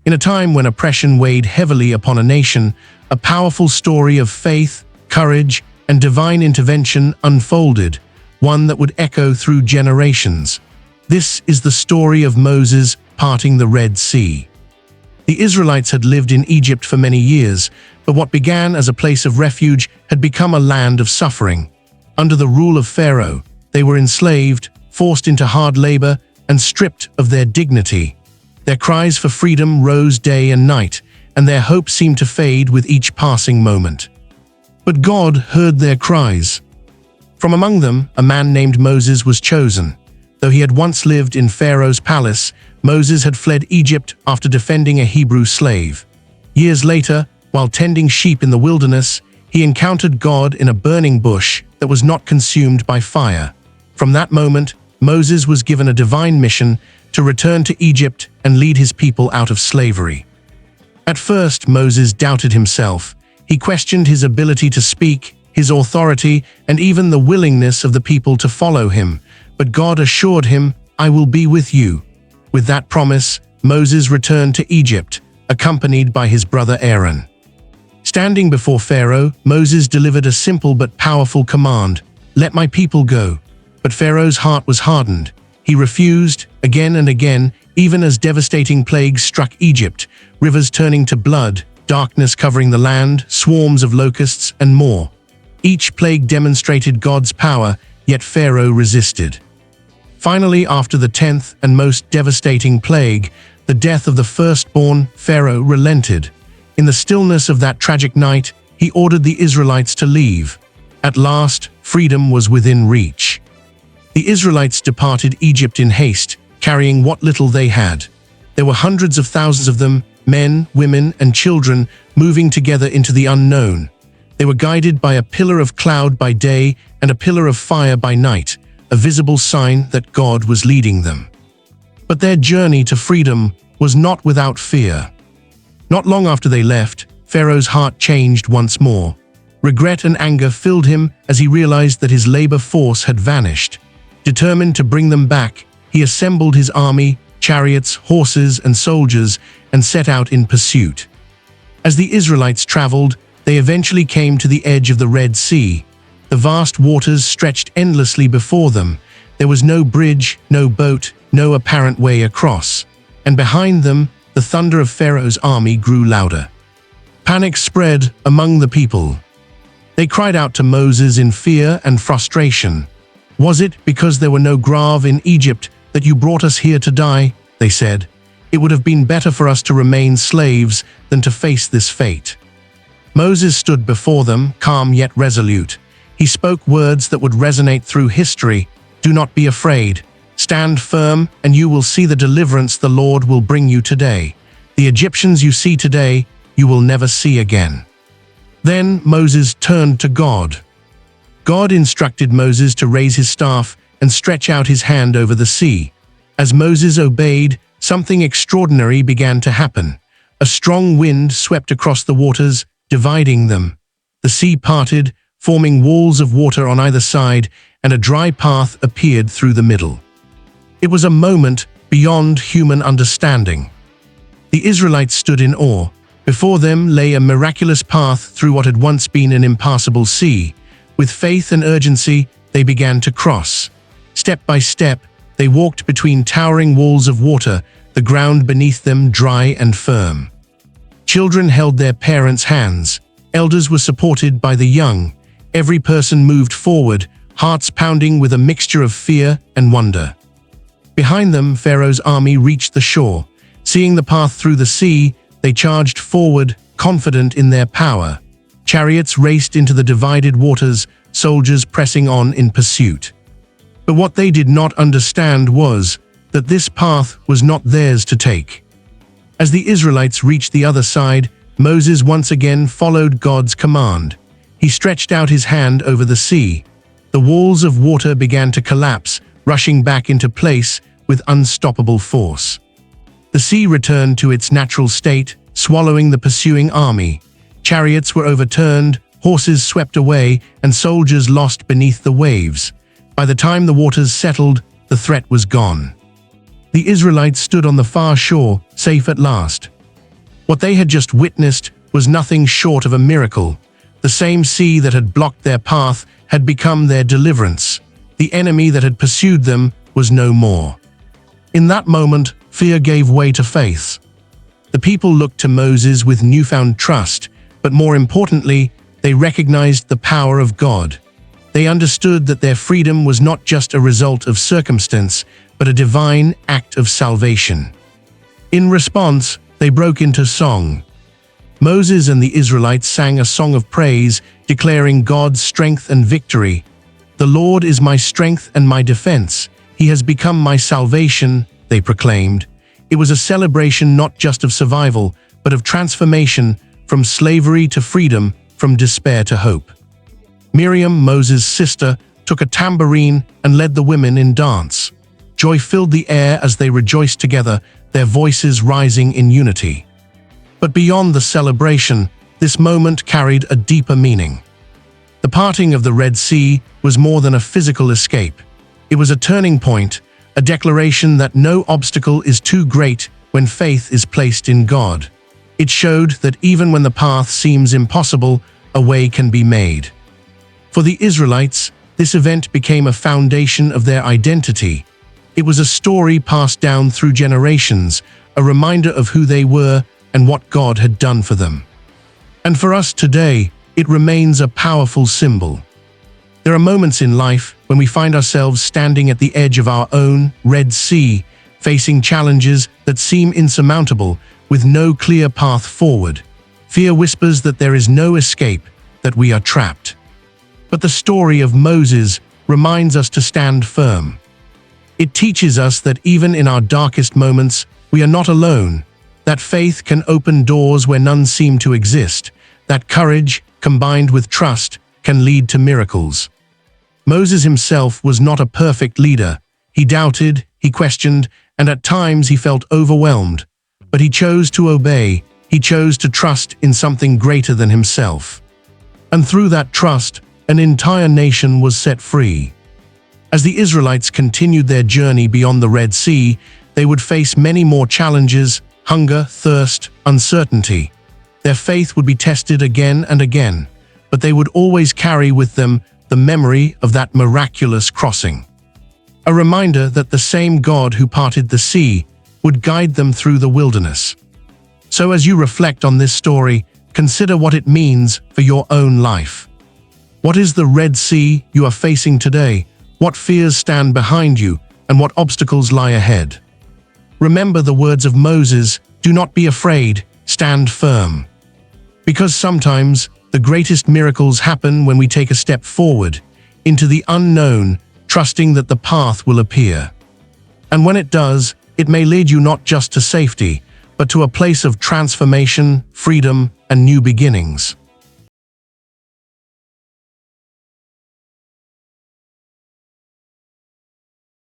In a time when oppression weighed heavily upon a nation, a powerful story of faith, courage, and divine intervention unfolded, one that would echo through generations. This is the story of Moses parting the Red Sea. The Israelites had lived in Egypt for many years, but what began as a place of refuge had become a land of suffering. Under the rule of Pharaoh, they were enslaved, forced into hard labor, and stripped of their dignity. Their cries for freedom rose day and night, and their hope seemed to fade with each passing moment. But God heard their cries. From among them, a man named Moses was chosen. Though he had once lived in Pharaoh's palace, Moses had fled Egypt after defending a Hebrew slave. Years later, while tending sheep in the wilderness, he encountered God in a burning bush that was not consumed by fire. From that moment, Moses was given a divine mission to return to Egypt and lead his people out of slavery. At first, Moses doubted himself. He questioned his ability to speak, his authority, and even the willingness of the people to follow him. But God assured him, "I will be with you." With that promise, Moses returned to Egypt, accompanied by his brother Aaron. Standing before Pharaoh, Moses delivered a simple but powerful command: "Let my people go." But Pharaoh's heart was hardened. He refused, again and again, even as devastating plagues struck Egypt, rivers turning to blood, darkness covering the land, swarms of locusts, and more. Each plague demonstrated God's power, yet Pharaoh resisted. Finally, after the 10th and most devastating plague, the death of the firstborn, Pharaoh relented. In the stillness of that tragic night, he ordered the Israelites to leave. At last, freedom was within reach. The Israelites departed Egypt in haste, carrying what little they had. There were hundreds of thousands of them, men, women, and children, moving together into the unknown. They were guided by a pillar of cloud by day and a pillar of fire by night, a visible sign that God was leading them. But their journey to freedom was not without fear. Not long after they left, Pharaoh's heart changed once more. Regret and anger filled him as he realized that his labor force had vanished. Determined to bring them back, he assembled his army, chariots, horses, and soldiers, and set out in pursuit. As the Israelites traveled, they eventually came to the edge of the Red Sea. The vast waters stretched endlessly before them. There was no bridge, no boat, no apparent way across. And behind them, the thunder of Pharaoh's army grew louder. Panic spread among the people. They cried out to Moses in fear and frustration. "Was it because there were no grave in Egypt that you brought us here to die?" they said. "It would have been better for us to remain slaves than to face this fate." Moses stood before them, calm yet resolute. He spoke words that would resonate through history. "Do not be afraid. Stand firm, and you will see the deliverance the Lord will bring you today. The Egyptians you see today, you will never see again." Then Moses turned to God. God instructed Moses to raise his staff and stretch out his hand over the sea. As Moses obeyed, something extraordinary began to happen. A strong wind swept across the waters, dividing them. The sea parted, forming walls of water on either side, and a dry path appeared through the middle. It was a moment beyond human understanding. The Israelites stood in awe. Before them lay a miraculous path through what had once been an impassable sea. With faith and urgency, they began to cross. Step by step, they walked between towering walls of water, the ground beneath them dry and firm. Children held their parents' hands. Elders were supported by the young. Every person moved forward, hearts pounding with a mixture of fear and wonder. Behind them, Pharaoh's army reached the shore. Seeing the path through the sea, they charged forward, confident in their power. Chariots raced into the divided waters, soldiers pressing on in pursuit. But what they did not understand was that this path was not theirs to take. As the Israelites reached the other side, Moses once again followed God's command. He stretched out his hand over the sea. The walls of water began to collapse, rushing back into place with unstoppable force. The sea returned to its natural state, swallowing the pursuing army. Chariots were overturned, horses swept away, and soldiers lost beneath the waves. By the time the waters settled, the threat was gone. The Israelites stood on the far shore, safe at last. What they had just witnessed was nothing short of a miracle. The same sea that had blocked their path had become their deliverance. The enemy that had pursued them was no more. In that moment, fear gave way to faith. The people looked to Moses with newfound trust, but more importantly, they recognized the power of God. They understood that their freedom was not just a result of circumstance, but a divine act of salvation. In response, they broke into song. Moses and the Israelites sang a song of praise, declaring God's strength and victory. "The Lord is my strength and my defense. He has become my salvation," they proclaimed. It was a celebration not just of survival, but of transformation, from slavery to freedom, from despair to hope. Miriam, Moses' sister, took a tambourine and led the women in dance. Joy filled the air as they rejoiced together, their voices rising in unity. But beyond the celebration, this moment carried a deeper meaning. The parting of the Red Sea was more than a physical escape. It was a turning point, a declaration that no obstacle is too great when faith is placed in God. It showed that even when the path seems impossible, a way can be made. For the Israelites, this event became a foundation of their identity. It was a story passed down through generations, a reminder of who they were and what God had done for them. And for us today, it remains a powerful symbol. There are moments in life when we find ourselves standing at the edge of our own Red Sea, facing challenges that seem insurmountable, with no clear path forward. Fear whispers that there is no escape, that we are trapped. But the story of Moses reminds us to stand firm. It teaches us that even in our darkest moments, we are not alone, that faith can open doors where none seem to exist, that courage, combined with trust, can lead to miracles. Moses himself was not a perfect leader. He doubted, he questioned, and at times he felt overwhelmed. But he chose to obey, he chose to trust in something greater than himself. And through that trust, an entire nation was set free. As the Israelites continued their journey beyond the Red Sea, they would face many more challenges: hunger, thirst, uncertainty. Their faith would be tested again and again, but they would always carry with them the memory of that miraculous crossing. A reminder that the same God who parted the sea would guide them through the wilderness. So as you reflect on this story, consider what it means for your own life. What is the Red Sea you are facing today? What fears stand behind you, and what obstacles lie ahead? Remember the words of Moses, "Do not be afraid, stand firm." Because sometimes the greatest miracles happen when we take a step forward, into the unknown, trusting that the path will appear. And when it does, it may lead you not just to safety, but to a place of transformation, freedom, and new beginnings.